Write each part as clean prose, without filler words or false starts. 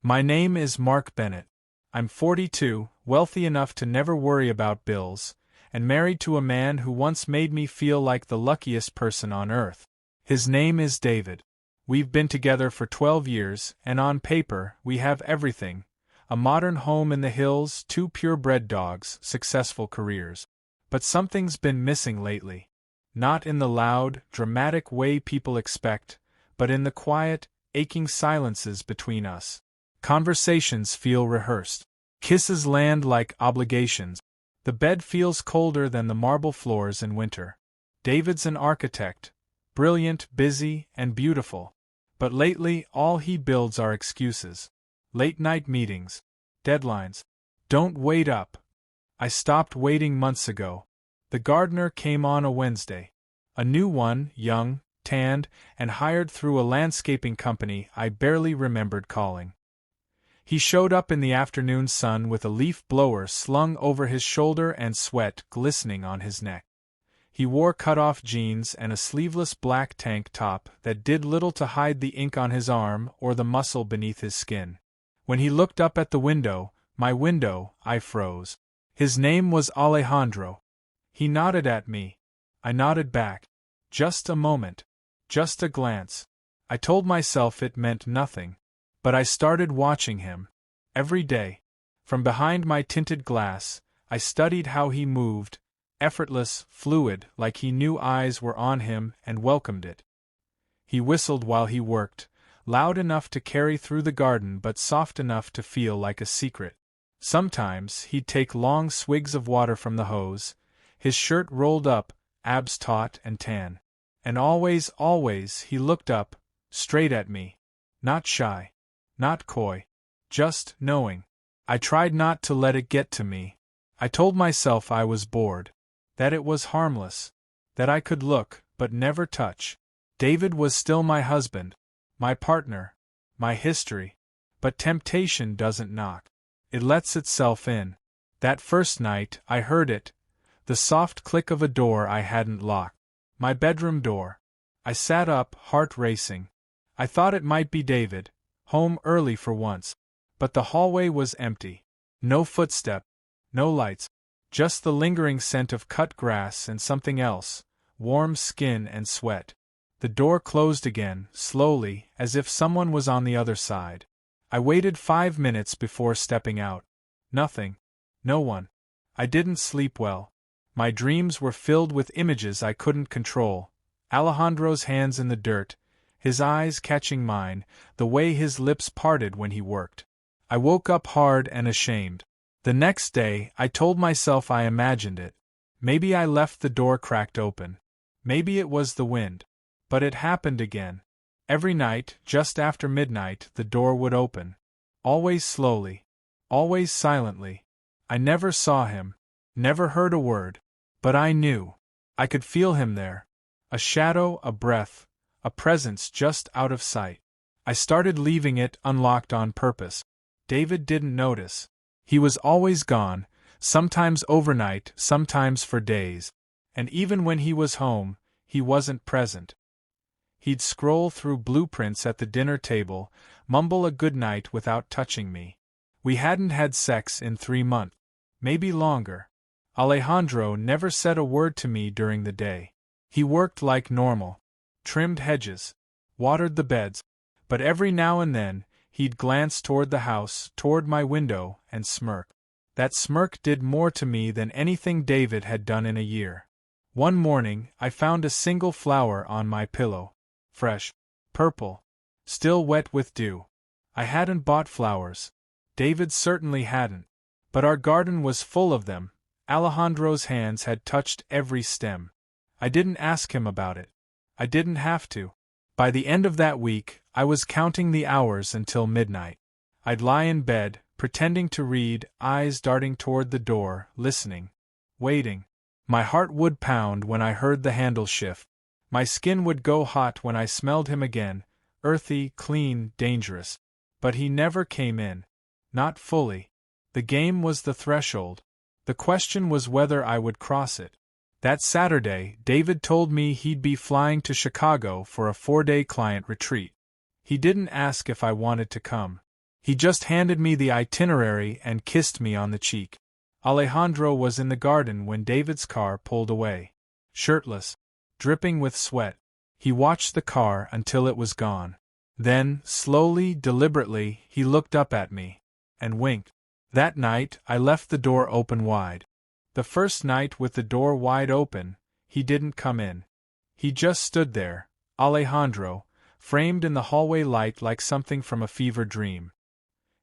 My name is Mark Bennett. I'm 42, wealthy enough to never worry about bills, and married to a man who once made me feel like the luckiest person on earth. His name is David. We've been together for 12 years, and on paper, we have everything: a modern home in the hills, 2 purebred dogs, successful careers. But something's been missing lately. Not in the loud, dramatic way people expect, but in the quiet, aching silences between us. Conversations feel rehearsed. Kisses land like obligations. The bed feels colder than the marble floors in winter. David's an architect, brilliant, busy, and beautiful. But lately, all he builds are excuses. Late-night meetings. Deadlines. Don't wait up. I stopped waiting months ago. The gardener came on a Wednesday. A new one, young, tanned, and hired through a landscaping company I barely remembered calling. He showed up in the afternoon sun with a leaf blower slung over his shoulder and sweat glistening on his neck. He wore cut-off jeans and a sleeveless black tank top that did little to hide the ink on his arm or the muscle beneath his skin. When he looked up at the window, my window, I froze. His name was Alejandro. He nodded at me. I nodded back. Just a moment. Just a glance. I told myself it meant nothing. But I started watching him. Every day. From behind my tinted glass, I studied how he moved, effortless, fluid, like he knew eyes were on him and welcomed it. He whistled while he worked, loud enough to carry through the garden but soft enough to feel like a secret. Sometimes he'd take long swigs of water from the hose, his shirt rolled up, abs taut and tan. And always, he looked up, straight at me. Not shy. Not coy. Just knowing. I tried not to let it get to me. I told myself I was bored. That it was harmless. That I could look, but never touch. David was still my husband. My partner. My history. But temptation doesn't knock. It lets itself in. That first night, I heard it. The soft click of a door I hadn't locked. My bedroom door. I sat up, heart racing. I thought it might be David. Home early for once. But the hallway was empty. No footstep. No lights. Just the lingering scent of cut grass and something else, warm skin and sweat. The door closed again, slowly, as if someone was on the other side. I waited 5 minutes before stepping out. Nothing. No one. I didn't sleep well. My dreams were filled with images I couldn't control. Alejandro's hands in the dirt, his eyes catching mine, the way his lips parted when he worked. I woke up hard and ashamed. The next day, I told myself I imagined it. Maybe I left the door cracked open. Maybe it was the wind. But it happened again. Every night, just after midnight, the door would open. Always slowly. Always silently. I never saw him. Never heard a word. But I knew. I could feel him there. A shadow, a breath. A presence just out of sight. I started leaving it unlocked on purpose. David didn't notice. He was always gone, sometimes overnight, sometimes for days. And even when he was home, he wasn't present. He'd scroll through blueprints at the dinner table, mumble a goodnight without touching me. We hadn't had sex in 3 months. Maybe longer. Alejandro never said a word to me during the day. He worked like normal. Trimmed hedges, watered the beds, but every now and then, he'd glance toward the house, toward my window, and smirk. That smirk did more to me than anything David had done in a year. One morning, I found a single flower on my pillow. Fresh. Purple. Still wet with dew. I hadn't bought flowers. David certainly hadn't. But our garden was full of them. Alejandro's hands had touched every stem. I didn't ask him about it. I didn't have to. By the end of that week, I was counting the hours until midnight. I'd lie in bed, pretending to read, eyes darting toward the door, listening. Waiting. My heart would pound when I heard the handle shift. My skin would go hot when I smelled him again, earthy, clean, dangerous. But he never came in. Not fully. The game was the threshold. The question was whether I would cross it. That Saturday, David told me he'd be flying to Chicago for a 4-day client retreat. He didn't ask if I wanted to come. He just handed me the itinerary and kissed me on the cheek. Alejandro was in the garden when David's car pulled away. Shirtless, dripping with sweat, he watched the car until it was gone. Then, slowly, deliberately, he looked up at me and winked. That night, I left the door open wide. The first night with the door wide open, he didn't come in. He just stood there, Alejandro, framed in the hallway light like something from a fever dream.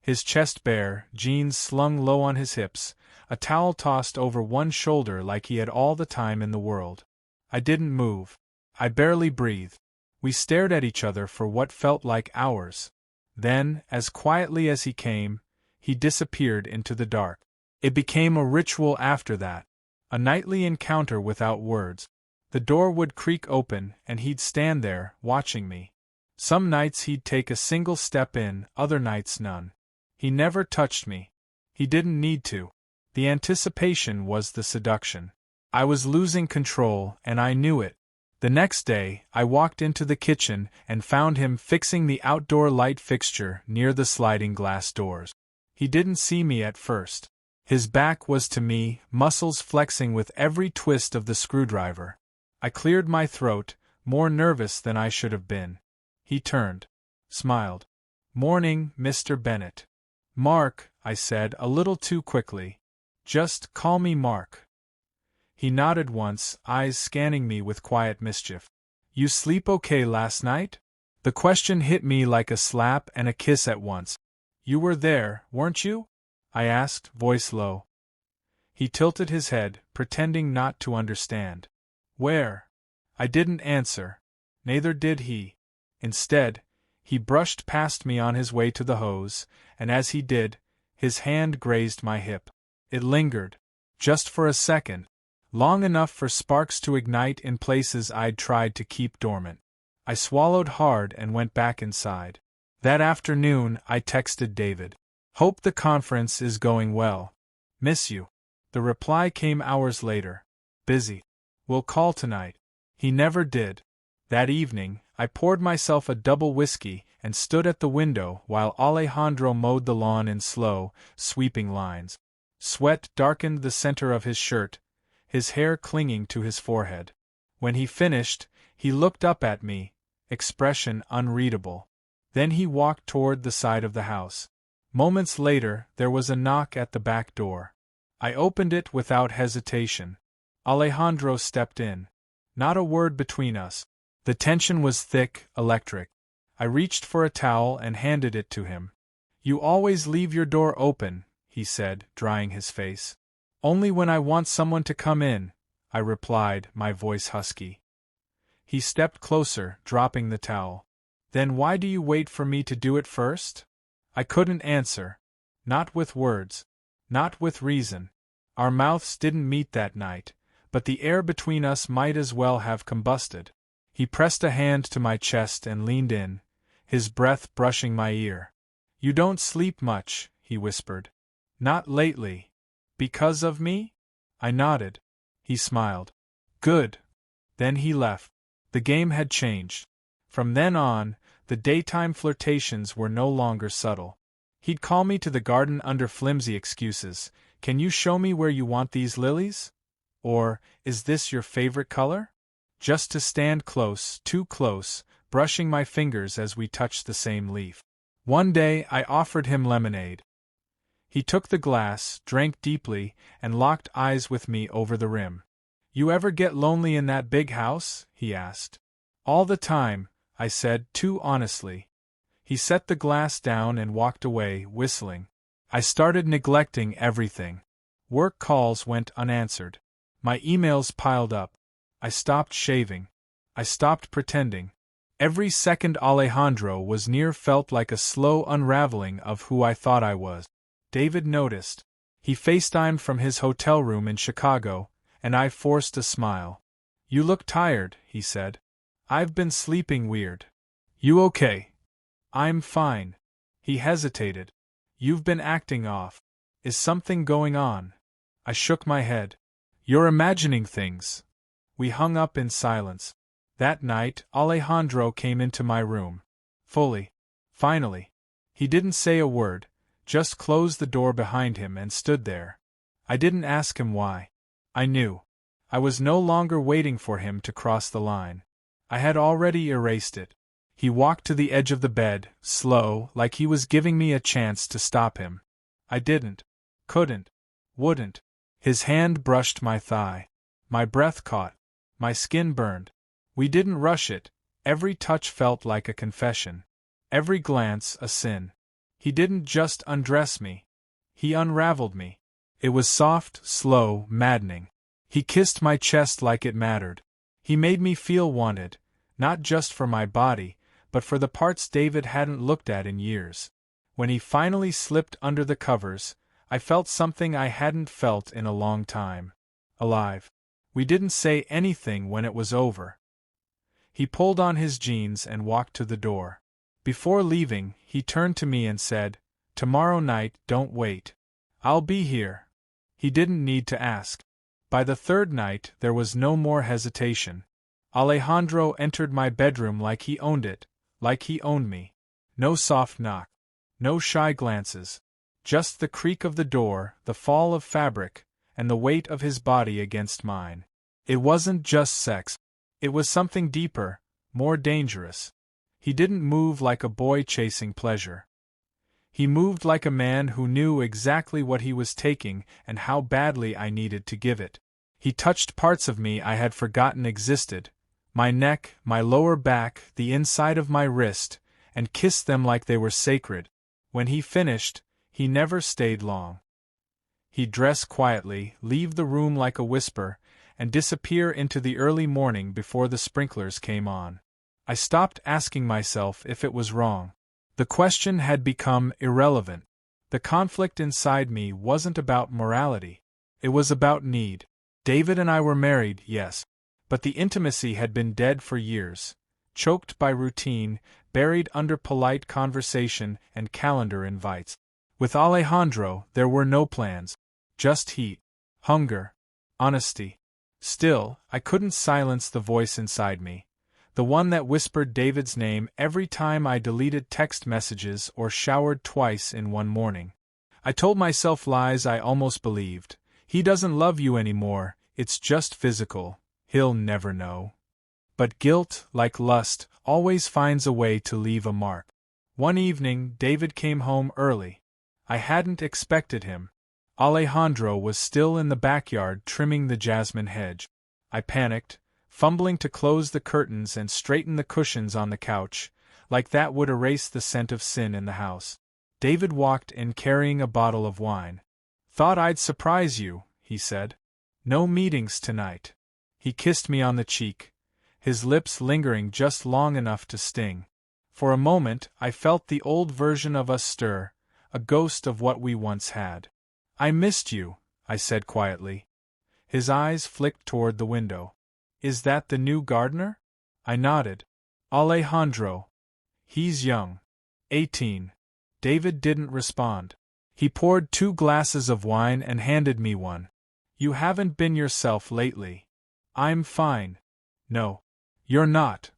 His chest bare, jeans slung low on his hips, a towel tossed over one shoulder like he had all the time in the world. I didn't move. I barely breathed. We stared at each other for what felt like hours. Then, as quietly as he came, he disappeared into the dark. It became a ritual after that, a nightly encounter without words. The door would creak open and he'd stand there, watching me. Some nights he'd take a single step in, other nights none. He never touched me. He didn't need to. The anticipation was the seduction. I was losing control, and I knew it. The next day, I walked into the kitchen and found him fixing the outdoor light fixture near the sliding glass doors. He didn't see me at first. His back was to me, muscles flexing with every twist of the screwdriver. I cleared my throat, more nervous than I should have been. He turned, smiled. "Morning, Mr. Bennett." "Mark," I said a little too quickly. "Just call me Mark." He nodded once, eyes scanning me with quiet mischief. "You sleep okay last night?" The question hit me like a slap and a kiss at once. "You were there, weren't you?" I asked, voice low. He tilted his head, pretending not to understand. "Where?" I didn't answer. Neither did he. Instead, he brushed past me on his way to the hose, and as he did, his hand grazed my hip. It lingered. Just for a second. Long enough for sparks to ignite in places I'd tried to keep dormant. I swallowed hard and went back inside. That afternoon, I texted David. "Hope the conference is going well. Miss you." The reply came hours later. "Busy. We'll call tonight." He never did. That evening, I poured myself a double whiskey and stood at the window while Alejandro mowed the lawn in slow, sweeping lines. Sweat darkened the center of his shirt, his hair clinging to his forehead. When he finished, he looked up at me, expression unreadable. Then he walked toward the side of the house. Moments later, there was a knock at the back door. I opened it without hesitation. Alejandro stepped in. Not a word between us. The tension was thick, electric. I reached for a towel and handed it to him. "You always leave your door open," he said, drying his face. "Only when I want someone to come in," I replied, my voice husky. He stepped closer, dropping the towel. "Then why do you wait for me to do it first?" I couldn't answer. Not with words. Not with reason. Our mouths didn't meet that night, but the air between us might as well have combusted. He pressed a hand to my chest and leaned in, his breath brushing my ear. "You don't sleep much," he whispered. "Not lately. Because of me?" I nodded. He smiled. "Good." Then he left. The game had changed. From then on, the daytime flirtations were no longer subtle. He'd call me to the garden under flimsy excuses. "Can you show me where you want these lilies?" Or, "Is this your favorite color?" Just to stand close, too close, brushing my fingers as we touched the same leaf. One day I offered him lemonade. He took the glass, drank deeply, and locked eyes with me over the rim. "You ever get lonely in that big house?" he asked. "All the time," I said, too honestly. He set the glass down and walked away, whistling. I started neglecting everything. Work calls went unanswered. My emails piled up. I stopped shaving. I stopped pretending. Every second Alejandro was near felt like a slow unraveling of who I thought I was. David noticed. He FaceTimed from his hotel room in Chicago, and I forced a smile. "You look tired," he said. "I've been sleeping weird." "You okay?" "I'm fine." He hesitated. "You've been acting off. Is something going on?" I shook my head. "You're imagining things." We hung up in silence. That night, Alejandro came into my room. Fully. Finally. He didn't say a word, just closed the door behind him and stood there. I didn't ask him why. I knew. I was no longer waiting for him to cross the line. I had already erased it. He walked to the edge of the bed, slow, like he was giving me a chance to stop him. I didn't. Couldn't. Wouldn't. His hand brushed my thigh. My breath caught. My skin burned. We didn't rush it. Every touch felt like a confession. Every glance a sin. He didn't just undress me. He unraveled me. It was soft, slow, maddening. He kissed my chest like it mattered. He made me feel wanted, not just for my body, but for the parts David hadn't looked at in years. When he finally slipped under the covers, I felt something I hadn't felt in a long time. Alive. We didn't say anything when it was over. He pulled on his jeans and walked to the door. Before leaving, he turned to me and said, "Tomorrow night, don't wait. I'll be here." He didn't need to ask. By the third night, there was no more hesitation. Alejandro entered my bedroom like he owned it, like he owned me. No soft knock. No shy glances. Just the creak of the door, the fall of fabric, and the weight of his body against mine. It wasn't just sex. It was something deeper, more dangerous. He didn't move like a boy chasing pleasure. He moved like a man who knew exactly what he was taking and how badly I needed to give it. He touched parts of me I had forgotten existed, my neck, my lower back, the inside of my wrist, and kissed them like they were sacred. When he finished, he never stayed long. He'd dress quietly, leave the room like a whisper, and disappear into the early morning before the sprinklers came on. I stopped asking myself if it was wrong. The question had become irrelevant. The conflict inside me wasn't about morality. It was about need. David and I were married, yes, but the intimacy had been dead for years, choked by routine, buried under polite conversation and calendar invites. With Alejandro, there were no plans, just heat, hunger, honesty. Still, I couldn't silence the voice inside me, the one that whispered David's name every time I deleted text messages or showered twice in one morning. I told myself lies I almost believed. He doesn't love you anymore, it's just physical, he'll never know. But guilt, like lust, always finds a way to leave a mark. One evening, David came home early. I hadn't expected him. Alejandro was still in the backyard trimming the jasmine hedge. I panicked, fumbling to close the curtains and straighten the cushions on the couch, like that would erase the scent of sin in the house. David walked in carrying a bottle of wine. "Thought I'd surprise you," he said. "No meetings tonight." He kissed me on the cheek, his lips lingering just long enough to sting. For a moment, I felt the old version of us stir, a ghost of what we once had. "I missed you," I said quietly. His eyes flicked toward the window. "Is that the new gardener?" I nodded. "Alejandro. He's young. 18. David didn't respond. He poured 2 glasses of wine and handed me one. "You haven't been yourself lately." "I'm fine." "No. You're not."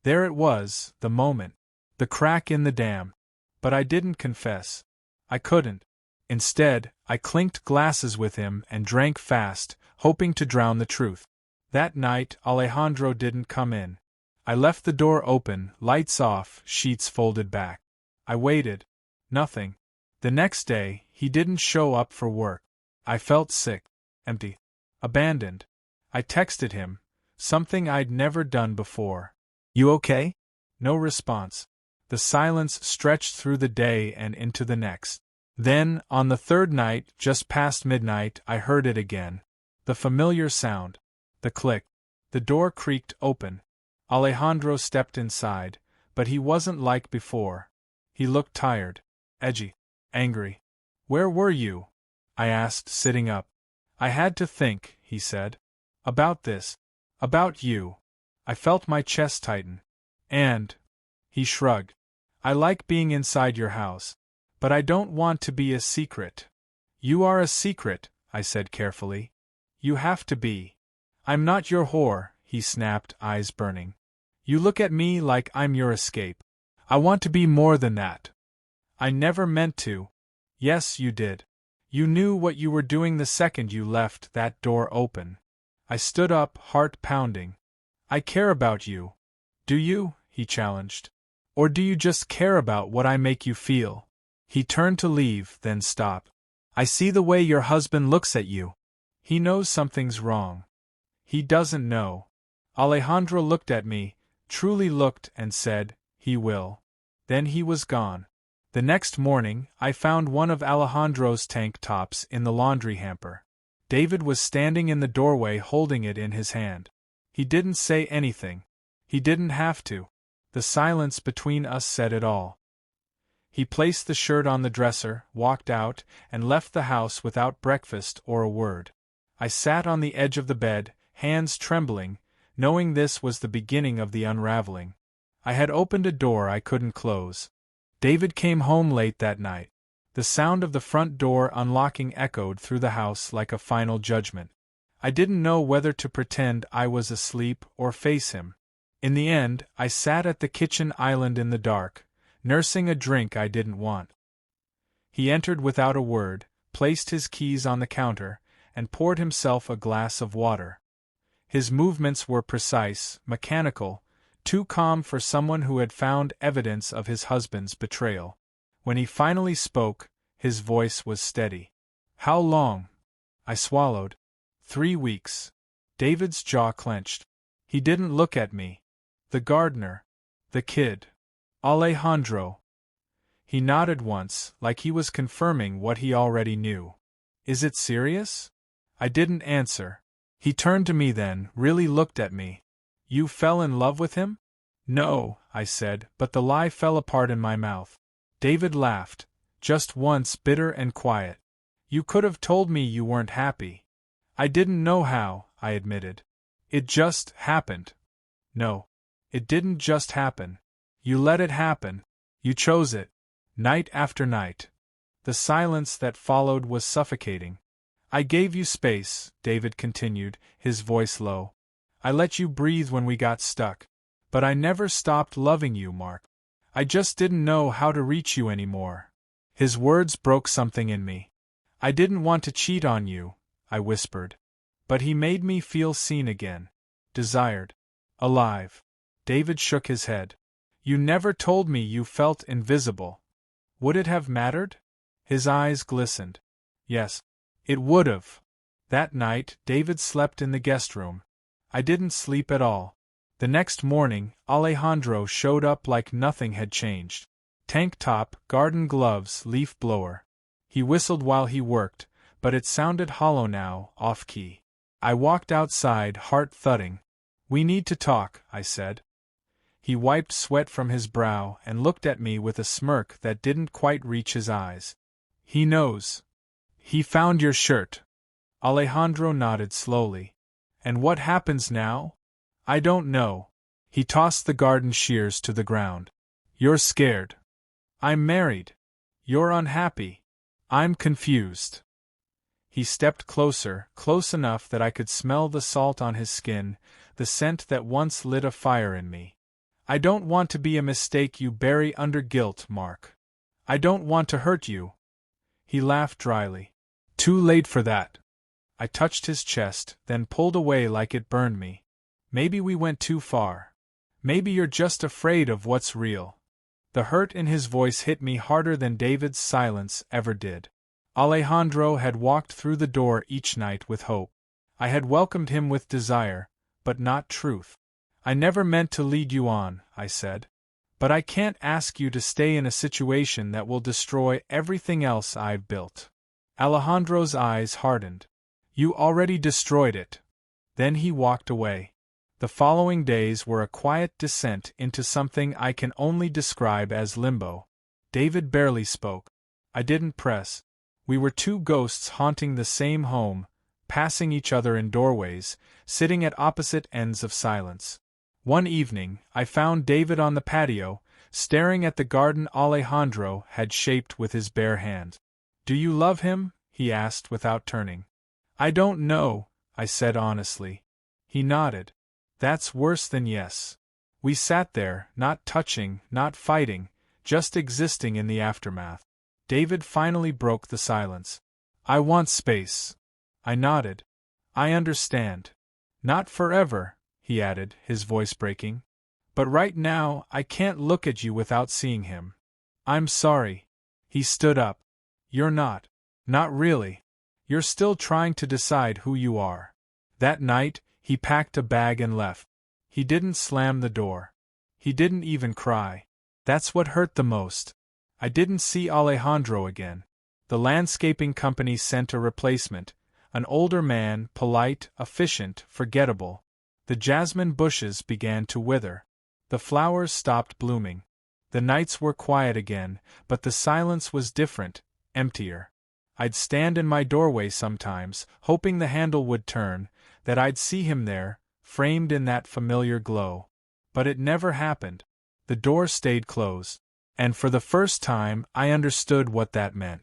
There it was, the moment. The crack in the dam. But I didn't confess. I couldn't. Instead, I clinked glasses with him and drank fast, hoping to drown the truth. That night, Alejandro didn't come in. I left the door open, lights off, sheets folded back. I waited. Nothing. The next day, he didn't show up for work. I felt sick, empty, abandoned. I texted him, something I'd never done before. "You okay?" No response. The silence stretched through the day and into the next. Then, on the third night, just past midnight, I heard it again. The familiar sound. The click. The door creaked open. Alejandro stepped inside, but he wasn't like before. He looked tired, edgy, angry. "Where were you?" I asked, sitting up. "I had to think," he said. "About this. About you." I felt my chest tighten. "And?" He shrugged. "I like being inside your house. But I don't want to be a secret." "You are a secret," I said carefully. "You have to be." "I'm not your whore," he snapped, eyes burning. "You look at me like I'm your escape. I want to be more than that." I never meant to. Yes, you did. You knew what you were doing the second you left that door open. I stood up, heart pounding. I care about you. Do you? He challenged. Or do you just care about what I make you feel? He turned to leave, then stopped. I see the way your husband looks at you. He knows something's wrong. He doesn't know. Alejandro looked at me, truly looked, and said, he will. Then he was gone. The next morning, I found one of Alejandro's tank tops in the laundry hamper. David was standing in the doorway holding it in his hand. He didn't say anything. He didn't have to. The silence between us said it all. He placed the shirt on the dresser, walked out, and left the house without breakfast or a word. I sat on the edge of the bed, hands trembling, knowing this was the beginning of the unraveling. I had opened a door I couldn't close. David came home late that night. The sound of the front door unlocking echoed through the house like a final judgment. I didn't know whether to pretend I was asleep or face him. In the end, I sat at the kitchen island in the dark, nursing a drink I didn't want. He entered without a word, placed his keys on the counter, and poured himself a glass of water. His movements were precise, mechanical, too calm for someone who had found evidence of his husband's betrayal. When he finally spoke, his voice was steady. How long? I swallowed. 3 weeks. David's jaw clenched. He didn't look at me. The gardener. The kid. Alejandro. He nodded once, like he was confirming what he already knew. Is it serious? I didn't answer. He turned to me then, really looked at me. You fell in love with him? No, I said, but the lie fell apart in my mouth. David laughed, just once, bitter and quiet. You could have told me you weren't happy. I didn't know how, I admitted. It just happened. No. It didn't just happen. You let it happen. You chose it. Night after night. The silence that followed was suffocating. I gave you space, David continued, his voice low. I let you breathe when we got stuck. But I never stopped loving you, Mark. I just didn't know how to reach you anymore. His words broke something in me. I didn't want to cheat on you, I whispered. But he made me feel seen again. Desired. Alive. David shook his head. You never told me you felt invisible. Would it have mattered? His eyes glistened. Yes. It would have. That night, David slept in the guest room. I didn't sleep at all. The next morning, Alejandro showed up like nothing had changed. Tank top, garden gloves, leaf blower. He whistled while he worked, but it sounded hollow now, off-key. I walked outside, heart thudding. We need to talk, I said. He wiped sweat from his brow and looked at me with a smirk that didn't quite reach his eyes. He knows. He found your shirt. Alejandro nodded slowly. And what happens now? I don't know. He tossed the garden shears to the ground. You're scared. I'm married. You're unhappy. I'm confused. He stepped closer, close enough that I could smell the salt on his skin, the scent that once lit a fire in me. I don't want to be a mistake you bury under guilt, Mark. I don't want to hurt you. He laughed dryly. Too late for that. I touched his chest, then pulled away like it burned me. Maybe we went too far. Maybe you're just afraid of what's real. The hurt in his voice hit me harder than David's silence ever did. Alejandro had walked through the door each night with hope. I had welcomed him with desire, but not truth. I never meant to lead you on, I said. But I can't ask you to stay in a situation that will destroy everything else I've built. Alejandro's eyes hardened. You already destroyed it. Then he walked away. The following days were a quiet descent into something I can only describe as limbo. David barely spoke. I didn't press. We were two ghosts haunting the same home, passing each other in doorways, sitting at opposite ends of silence. One evening, I found David on the patio, staring at the garden Alejandro had shaped with his bare hand. Do you love him? He asked without turning. I don't know, I said honestly. He nodded. That's worse than yes. We sat there, not touching, not fighting, just existing in the aftermath. David finally broke the silence. I want space. I nodded. I understand. Not forever, he added, his voice breaking. But right now, I can't look at you without seeing him. I'm sorry. He stood up. You're not. Not really. You're still trying to decide who you are. That night, he packed a bag and left. He didn't slam the door. He didn't even cry. That's what hurt the most. I didn't see Alejandro again. The landscaping company sent a replacement, an older man, polite, efficient, forgettable. The jasmine bushes began to wither. The flowers stopped blooming. The nights were quiet again, but the silence was different, emptier. I'd stand in my doorway sometimes, hoping the handle would turn, that I'd see him there, framed in that familiar glow. But it never happened. The door stayed closed. And for the first time, I understood what that meant.